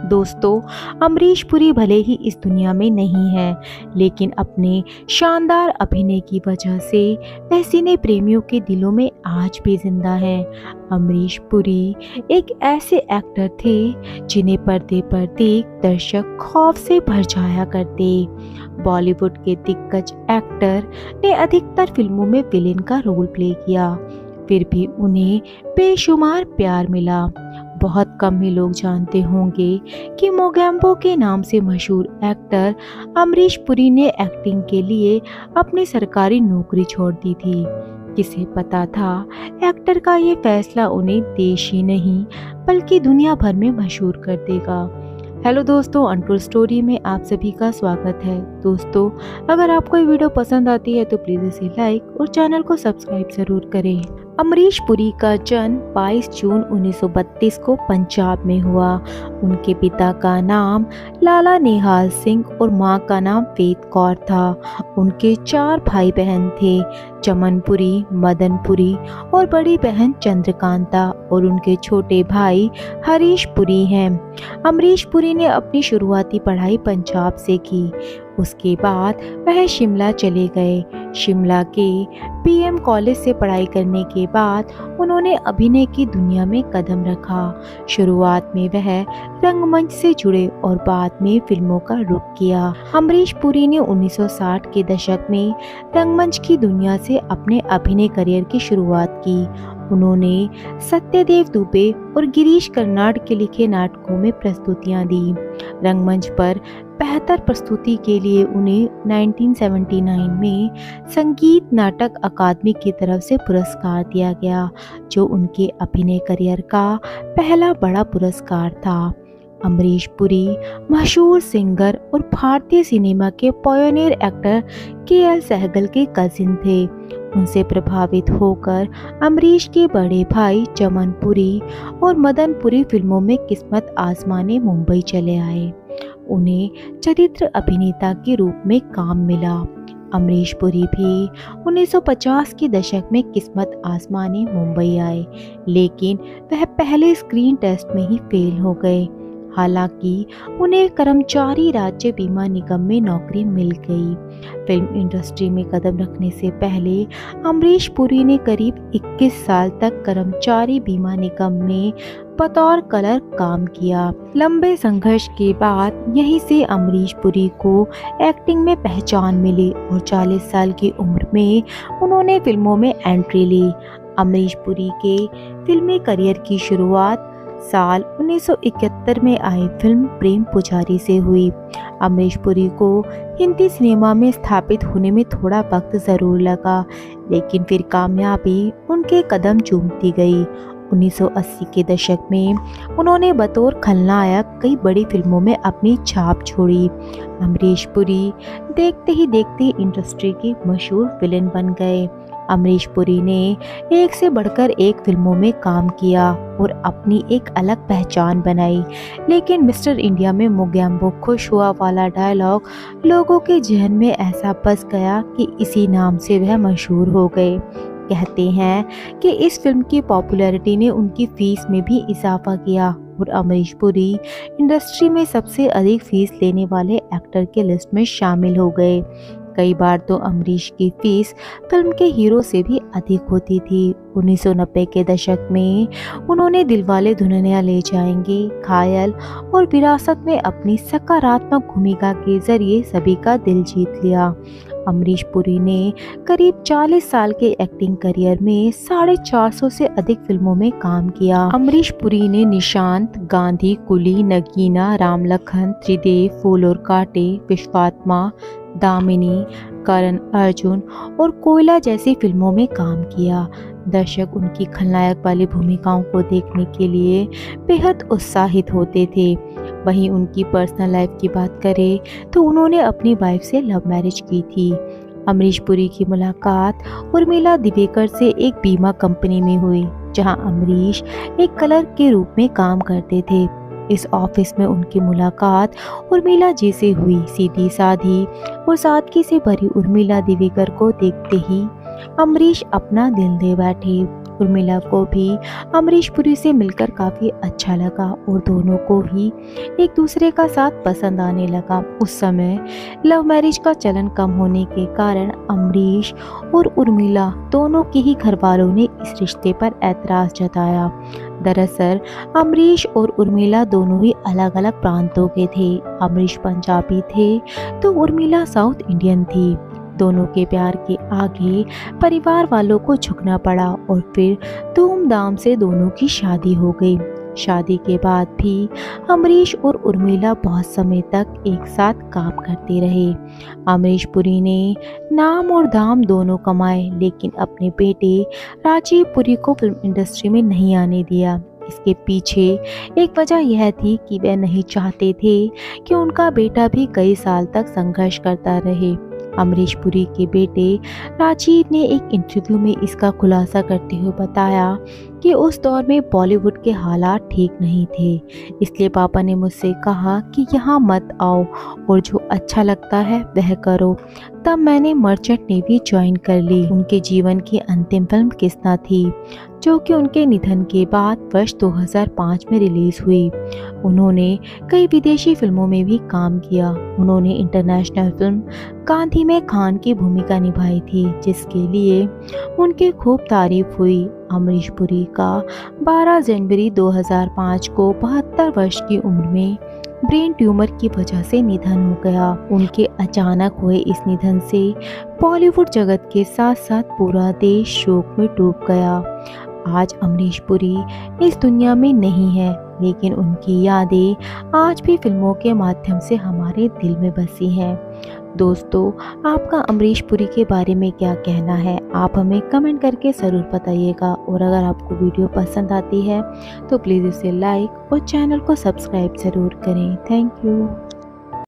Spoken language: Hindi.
दोस्तों, अमरीश पुरी भले ही इस दुनिया में नहीं है, लेकिन अपने शानदार अभिनय की वजह से वह सिने प्रेमियों के दिलों में आज भी जिंदा है। अमरीश पुरी एक ऐसे एक्टर थे जिन्हें पर्दे पर देख दर्शक खौफ से भर जाया करते। बॉलीवुड के दिग्गज एक्टर ने अधिकतर फिल्मों में विलेन का रोल प्ले किया, फिर भी उन्हें बेशुमार प्यार मिला। बहुत कम ही लोग जानते होंगे कि मोगैम्बो के नाम से मशहूर एक्टर अमरीश पुरी ने एक्टिंग के लिए अपनी सरकारी नौकरी छोड़ दी थी। किसे पता था एक्टर का ये फैसला उन्हें देश ही नहीं बल्कि दुनिया भर में मशहूर कर देगा। हेलो दोस्तों, अनटोल्ड स्टोरी में आप सभी का स्वागत है। दोस्तों, अगर आपको ये वीडियो पसंद आती है तो प्लीज़ इसे लाइक और चैनल को सब्सक्राइब जरूर करें। अमरीश पुरी का जन्म 22 जून 1932 को पंजाब में हुआ। उनके पिता का नाम लाला निहाल सिंह और मां का नाम वेद कौर था। उनके 4 भाई बहन थे, चमनपुरी, मदनपुरी और बड़ी बहन चंद्रकांता, और उनके छोटे भाई हरीश पुरी हैं। अमरीश पुरी ने अपनी शुरुआती पढ़ाई पंजाब से की। उसके बाद वह शिमला चले गए। शिमला के पीएम कॉलेज से पढ़ाई करने के बाद उन्होंने अभिनय की दुनिया में कदम रखा। शुरुआत में वह रंगमंच से जुड़े और बाद में फिल्मों का रुख किया। अमरीश पुरी ने 1960 के दशक में रंगमंच की दुनिया से अपने अभिनय करियर की शुरुआत की। उन्होंने सत्यदेव दुबे और गिरीश कर्नाड के लिखे नाटकों में प्रस्तुतियां दी। रंगमंच पर बेहतर प्रस्तुति के लिए उन्हें 1979 में संगीत नाटक अकादमी की तरफ से पुरस्कार दिया गया, जो उनके अभिनय करियर का पहला बड़ा पुरस्कार था। अमरीश पुरी मशहूर सिंगर और भारतीय सिनेमा के पायनियर एक्टर के.एल. सहगल के कजिन थे। उनसे प्रभावित होकर अमरीश के बड़े भाई चमनपुरी और मदनपुरी फिल्मों में किस्मत आजमाने मुंबई चले आए। उन्हें चरित्र अभिनेता के रूप में काम मिला। अमरीश पुरी भी 1950 के दशक में किस्मत आजमाने मुंबई आए, लेकिन वह पहले स्क्रीन टेस्ट में ही फेल हो गए। हालांकि उन्हें कर्मचारी राज्य बीमा निगम में नौकरी मिल गई। फिल्म इंडस्ट्री में कदम रखने से पहले अमरीश पुरी ने करीब 21 साल तक कर्मचारी बीमा निगम में बतौर क्लर्क काम किया। लंबे संघर्ष के बाद यहीं से अमरीश पुरी को एक्टिंग में पहचान मिली और 40 साल की उम्र में उन्होंने फिल्मों में एंट्री ली। अमरीश पुरी के फिल्मी करियर की शुरुआत साल 1971 में आई फिल्म प्रेम पुजारी से हुई। अमरीश पुरी को हिंदी सिनेमा में स्थापित होने में थोड़ा वक्त ज़रूर लगा, लेकिन फिर कामयाबी उनके कदम चूमती गई। 1980 के दशक में उन्होंने बतौर खलनायक कई बड़ी फिल्मों में अपनी छाप छोड़ी। अमरीश पुरी देखते ही देखते इंडस्ट्री के मशहूर विलेन बन गए। अमरीश पुरी ने एक से बढ़कर एक फिल्मों में काम किया और अपनी एक अलग पहचान बनाई, लेकिन मिस्टर इंडिया में मोगैम्बो खुश हुआ वाला डायलॉग लोगों के जहन में ऐसा बस गया कि इसी नाम से वह मशहूर हो गए। कहते हैं कि इस फिल्म की पॉपुलैरिटी ने उनकी फीस में भी इजाफा किया और अमरीश पुरी इंडस्ट्री में सबसे अधिक फीस लेने वाले एक्टर के लिस्ट में शामिल हो गए। कई बार तो अमरीश की फीस फिल्म के हीरो से भी अधिक होती थी। 1990 के दशक में उन्होंने दिलवाले दुल्हनिया ले जाएंगे, घायल और विरासत में अपनी सकारात्मक भूमिका के जरिए सभी का दिल जीत लिया। अमरीश पुरी ने करीब 40 साल के एक्टिंग करियर में 450 से अधिक फिल्मों में काम किया। अमरीश पुरी ने निशांत, गांधी, कुली, नगीना, राम लखन, त्रिदेव, फूल और कांटे, विश्वात्मा, दामिनी, करण अर्जुन और कोयला जैसी फिल्मों में काम किया। दर्शक उनकी खलनायक वाली भूमिकाओं को देखने के लिए बेहद उत्साहित होते थे। वहीं उनकी पर्सनल लाइफ की बात करें तो उन्होंने अपनी वाइफ से लव मैरिज की थी। अमरीश पुरी की मुलाकात उर्मिला दिवेकर से एक बीमा कंपनी में हुई, जहां अमरीश एक क्लर्क के रूप में काम करते थे। इस ऑफिस में उनकी मुलाकात उर्मिला जी से हुई। सीधी साधी और सादगी से भरी उर्मिला दिवेकर को देखते ही अमरीश अपना दिल दे बैठे। उर्मिला को भी अमरीश पुरी से मिलकर काफ़ी अच्छा लगा और दोनों को ही एक दूसरे का साथ पसंद आने लगा। उस समय लव मैरिज का चलन कम होने के कारण अमरीश और उर्मिला दोनों के ही घर वालों ने इस रिश्ते पर ऐतराज़ जताया। दरअसल अमरीश और उर्मिला दोनों ही अलग अलग प्रांतों के थे। अमरीश पंजाबी थे तो उर्मिला साउथ इंडियन थी। दोनों के प्यार के आगे परिवार वालों को झुकना पड़ा और फिर धूमधाम से दोनों की शादी हो गई। शादी के बाद भी अमरीश और उर्मिला बहुत समय तक एक साथ काम करते रहे। अमरीश पुरी ने नाम और दाम दोनों कमाए, लेकिन अपने बेटे राजीव पुरी को फिल्म इंडस्ट्री में नहीं आने दिया। इसके पीछे एक वजह यह थी कि वे नहीं चाहते थे कि उनका बेटा भी कई साल तक संघर्ष करता रहे। अमरीश पुरी के बेटे राजीव ने एक इंटरव्यू में इसका खुलासा करते हुए बताया कि उस दौर में बॉलीवुड के हालात ठीक नहीं थे, इसलिए पापा ने मुझसे कहा कि यहाँ मत आओ और जो अच्छा लगता है वह करो। तब मैंने मर्चेंट नेवी ज्वाइन कर ली। उनके जीवन की अंतिम फिल्म किस्ना थी, जो कि उनके निधन के बाद वर्ष 2005 में रिलीज हुई। उन्होंने कई विदेशी फिल्मों में भी काम किया। उन्होंने इंटरनेशनल फिल्म गांधी में खान की भूमिका निभाई थी, जिसके लिए उनकी खूब तारीफ हुई। अमरीश पुरी का 12 जनवरी 2005 को 72 वर्ष की उम्र में ब्रेन ट्यूमर की वजह से निधन हो गया। उनके अचानक हुए इस निधन से बॉलीवुड जगत के साथ साथ पूरा देश शोक में डूब गया। आज अमरीश पुरी इस दुनिया में नहीं है, लेकिन उनकी यादें आज भी फिल्मों के माध्यम से हमारे दिल में बसी हैं। दोस्तों, आपका अमरीश पुरी के बारे में क्या कहना है? आप हमें कमेंट करके ज़रूर बताइएगा। और अगर आपको वीडियो पसंद आती है तो प्लीज़ इसे लाइक और चैनल को सब्सक्राइब ज़रूर करें। Thank you.